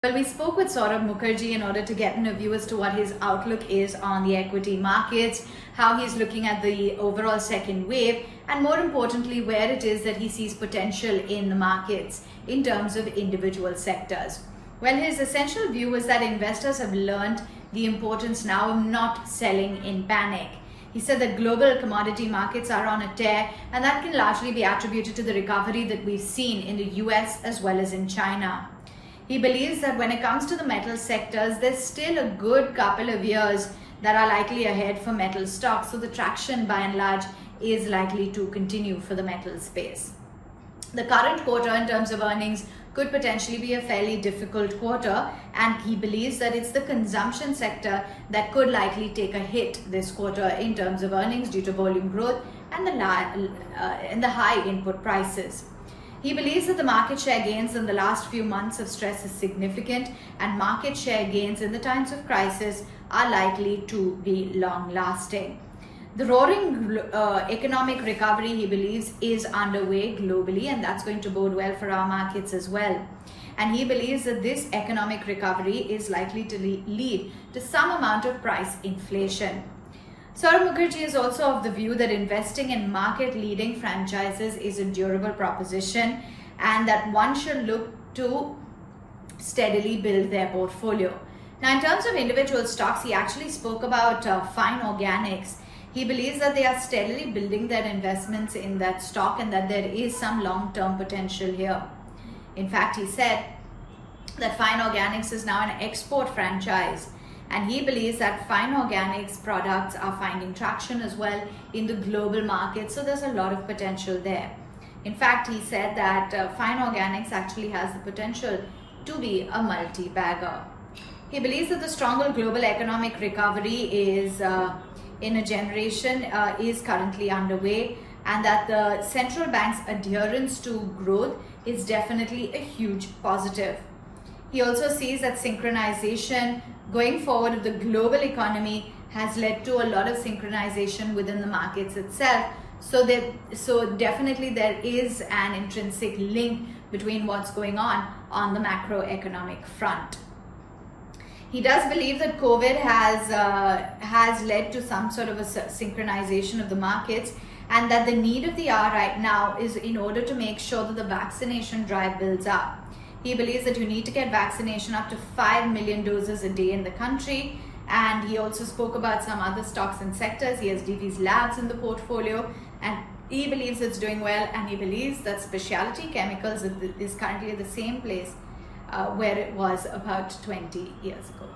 Well, we spoke with Saurabh Mukherjea in order to get a view as to what his outlook is on the equity markets, how he's looking at the overall second wave, and more importantly, where it is that he sees potential in the markets in terms of individual sectors. Well, his essential view is that investors have learned the importance now of not selling in panic. He said that global commodity markets are on a tear, and that can largely be attributed to the recovery that we've seen in the US as well as in China. He believes that when it comes to the metal sectors, there's still a good couple of years that are likely ahead for metal stocks. So the traction by and large is likely to continue for the metal space. The current quarter in terms of earnings could potentially be a fairly difficult quarter, and he believes that it's the consumption sector that could likely take a hit this quarter in terms of earnings due to volume growth and the high input prices. He believes that the market share gains in the last few months of stress is significant, and market share gains in the times of crisis are likely to be long lasting. The roaring economic recovery, he believes, is underway globally, and that's going to bode well for our markets as well. And he believes that this economic recovery is likely to lead to some amount of price inflation. Saurabh Mukherjea is also of the view that investing in market-leading franchises is a durable proposition, and that one should look to steadily build their portfolio. Now, in terms of individual stocks, he actually spoke about Fine Organics. He believes that they are steadily building their investments in that stock and that there is some long-term potential here. In fact, he said that Fine Organics is now an export franchise, and he believes that Fine Organics products are finding traction as well in the global market. So there's a lot of potential there. In fact, he said that Fine Organics actually has the potential to be a multi-bagger. He believes that the stronger global economic recovery is in a generation is currently underway, and that the central bank's adherence to growth is definitely a huge positive. He also sees that synchronization going forward of the global economy has led to a lot of synchronization within the markets itself. So definitely there is an intrinsic link between what's going on the macroeconomic front. He does believe that COVID has led to some sort of a synchronization of the markets, and that the need of the hour right now is in order to make sure that the vaccination drive builds up. He believes that you need to get vaccination up to 5 million doses a day in the country. And he also spoke about some other stocks and sectors. He has Divi's labs in the portfolio, and he believes it's doing well, and he believes that specialty chemicals is currently at the same place where it was about 20 years ago.